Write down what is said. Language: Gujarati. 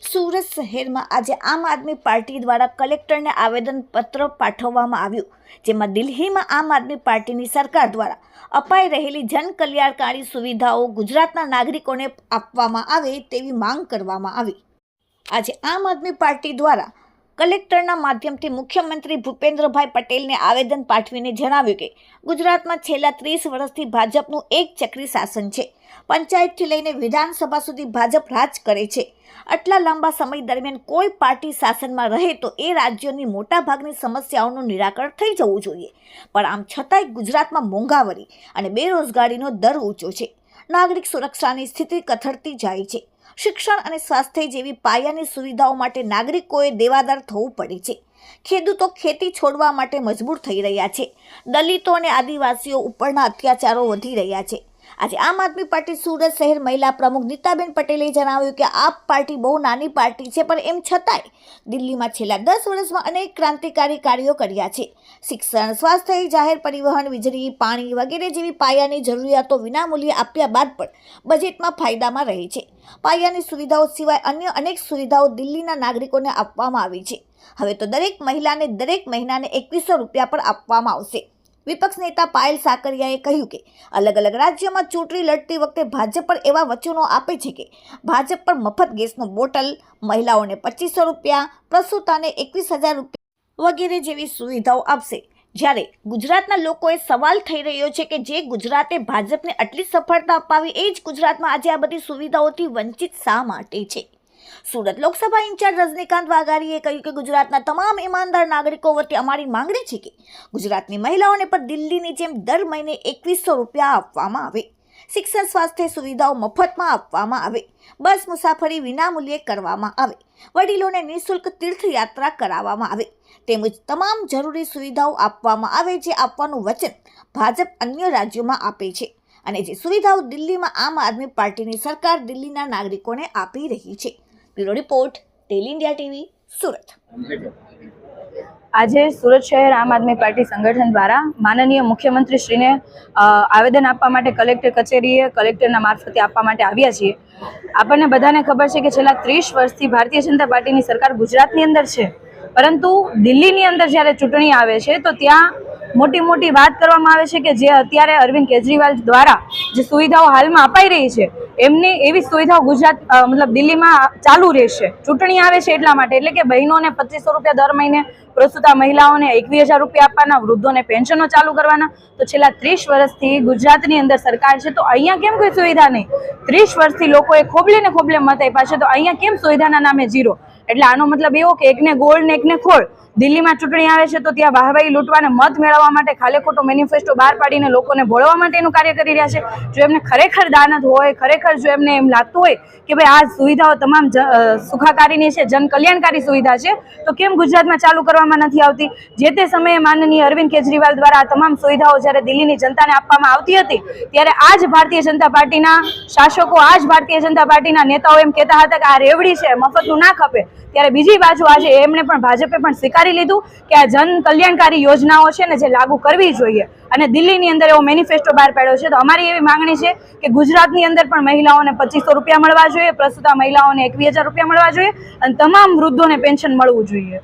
સુરત શહેરમાં આજે આમ આદમી પાર્ટી દ્વારા કલેક્ટરને આવેદનપત્ર પાઠવવામાં આવ્યું, જેમાં દિલ્હીમાં આમ આદમી પાર્ટીની સરકાર દ્વારા અપાઈ રહેલી જનકલ્યાણકારી સુવિધાઓ ગુજરાતના નાગરિકોને આપવામાં આવે તેવી માંગ કરવામાં આવી। આજે આમ આદમી પાર્ટી દ્વારા કલેક્ટરના માધ્યમથી મુખ્યમંત્રી ભૂપેન્દ્રભાઈ પટેલને આવેદન પાઠવીને જણાવ્યું કે ગુજરાતમાં છેલ્લા 30 વર્ષથી ભાજપનું એક ચક્રી શાસન છે। પંચાયતથી લઈને વિધાનસભા સુધી ભાજપ રાજ કરે છે। આટલા લાંબા સમય દરમિયાન કોઈ પાર્ટી શાસનમાં રહે તો એ રાજ્યોની મોટાભાગની સમસ્યાઓનું નિરાકરણ થઈ જવું જોઈએ, પણ આમ છતાંય ગુજરાતમાં મોંઘવારી અને બેરોજગારીનો દર ઊંચો છે। નાગરિક સુરક્ષાની સ્થિતિ કથળતી જાય છે। શિક્ષણ અને સ્વાસ્થ્ય જેવી પાયાની સુવિધાઓ માટે નાગરિકોએ દેવાદાર થવું પડે છે। ખેડૂતો ખેતી છોડવા માટે મજબૂર થઈ રહ્યા છે। દલિતો અને આદિવાસીઓ ઉપરના અત્યાચારો વધી રહ્યા છે। આજે આમ આદમી પાર્ટી સુરત શહેર મહિલા પ્રમુખ નીતાબેન પટેલે જણાવ્યું કે આ પાર્ટી બહુ નાની પાર્ટી છે, પણ એમ છતાંય દિલ્હીમાં છેલ્લા 10 વર્ષમાં અનેક ક્રાંતિકારી કાર્યો કર્યા છે। શિક્ષણ, સ્વાસ્થ્ય, જાહેર પરિવહન, વીજળી, પાણી વગેરે જેવી પાયાની જરૂરિયાતો વિનામૂલ્યે આપ્યા બાદ પણ બજેટમાં ફાયદામાં રહે છે। પાયાની સુવિધાઓ સિવાય અન્ય અનેક સુવિધાઓ દિલ્હીના નાગરિકોને આપવામાં આવી છે। હવે તો દરેક મહિલાને દરેક મહિનાને 2100 રૂપિયા પર આપવામાં આવશે। વિપક્ષ નેતા પાયલ સાકરિયાએ કહ્યું કે અલગ અલગ રાજ્યોમાં ચૂંટણી લડતી વખતે ભાજપ પર એવા વચનો આપે છે કે ભાજપ પર મફત ગેસનો બોટલ, મહિલાઓને 2500 રૂપિયા, પ્રસૂતાને 21,000 રૂપિયા વગેરે જેવી સુવિધાઓ આપશે, જ્યારે ગુજરાતના લોકોએ સવાલ થઈ રહ્યો છે કે જે ગુજરાતે ભાજપને આટલી સફળતા અપાવી એ જ ગુજરાતમાં આજે આ બધી સુવિધાઓથી વંચિત શા માટે છે? સુરત લોકસભા ઇન્ચાર્જ રજનીકાંત વાઘારીએ કહ્યું કે ગુજરાતના તમામ ઈમાનદાર નાગરિકો વતી અમારી માંગણી છે કે ગુજરાતની મહિલાઓને પણ દિલ્હીની જેમ દર મહિને 2100 રૂપિયા આપવામાં આવે। શિક્ષણ, સ્વાસ્થ્ય સુવિધાઓ મફતમાં આપવામાં આવે। બસ મુસાફરી વિનામૂલ્યે કરવામાં આવે। વડીલોને નિઃશુલ્ક તીર્થયાત્રા કરાવવામાં આવે। તેમજ તમામ જરૂરી સુવિધાઓ આપવામાં આવે, જે આપવાનું વચન ભાજપ અન્ય રાજ્યોમાં આપે છે અને જે સુવિધાઓ દિલ્હીમાં આમ આદમી પાર્ટીની સરકાર દિલ્હીના નાગરિકોને આપી રહી છે। Bureau report, daily India TV, Surat. આજે સુરત શહેર આમ આદમી પાર્ટી સંગઠન દ્વારા માનનીય મુખ્યમંત્રી શ્રીને આવેદન આપવા માટે કલેક્ટર કચેરીએ કલેક્ટરના મારફતે આપવા માટે આવ્યા છીએ। આપણને બધાને ખબર છે કે છેલ્લા 30 વર્ષથી ભારતીય જનતા પાર્ટીની સરકાર ગુજરાતની અંદર છે, પરંતુ દિલ્હીની અંદર જ્યારે ચૂંટણી આવે છે તો ત્યાં મોટી મોટી વાત કરવામાં આવે છે કે જે અત્યારે અરવિંદ કેજરીવાલ દ્વારા જે સુવિધાઓ હાલમાં અપાઈ રહી છે એમની એવી સુવિધાઓ ગુજરાત મતલબ દિલ્હીમાં ચાલુ રહેશે। ચૂંટણી આવે છે એટલા માટે, એટલે કે બહેનોને 2500 રૂપિયા દર મહિને, પ્રસૂતા મહિલાઓને 21,000 રૂપિયા આપવાના, વૃદ્ધોને પેન્શનો ચાલુ કરવાના। તો છેલ્લા 30 વર્ષથી ગુજરાતની અંદર સરકાર છે, તો અહીંયા કેમ કોઈ સુવિધા નહીં? 30 વર્ષથી લોકોએ ખોબલે ને ખોબલે મત આપ્યા છે, તો અહીંયા કેમ સુવિધાના નામે ઝીરો? એટલે આનો મતલબ એવો કે એકને ગોળ ને એકને ખોળ। દિલ્હીમાં ચૂંટણી આવે છે તો ત્યાં વાહવાહી લૂંટવાને મત મેળવવા માટે ખાલે ખોટો મેનિફેસ્ટો બહાર પાડીને લોકોને ભોળવા માટેનું કાર્ય કરી રહ્યા છે। જો એમને ખરેખર દાનત હોય, ખરેખર જો એમને એમ લાગતું હોય કે ભાઈ આ સુવિધાઓ તમામ સુખાકારીની છે, જન કલ્યાણકારી સુવિધા છે, તો કેમ ગુજરાતમાં ચાલુ કરવામાં નથી આવતી? જે તે સમયે માનનીય અરવિંદ કેજરીવાલ દ્વારા આ તમામ સુવિધાઓ જ્યારે દિલ્હીની જનતાને આપવામાં આવતી હતી ત્યારે આ જ ભારતીય જનતા પાર્ટીના શાસકો, આ જ ભારતીય જનતા પાર્ટીના નેતાઓ એમ કહેતા હતા કે આ રેવડી છે, મફતનું ના ખપે। ત્યારે બીજી બાજુ આજે એમણે પણ ભાજપે પણ સ્વીકારી લીધું કે આ જન કલ્યાણકારી યોજનાઓ છે ને જે લાગુ કરવી જોઈએ, અને દિલ્હીની અંદર એવો મેનિફેસ્ટો બહાર પાડ્યો છે। તો અમારી એવી માંગણી છે કે ગુજરાતની અંદર પણ મહિલાઓને 2500 રૂપિયા મળવા જોઈએ, પ્રસૂતા મહિલાઓને 21,000 રૂપિયા મળવા જોઈએ, અને તમામ વૃદ્ધોને પેન્શન મળવું જોઈએ।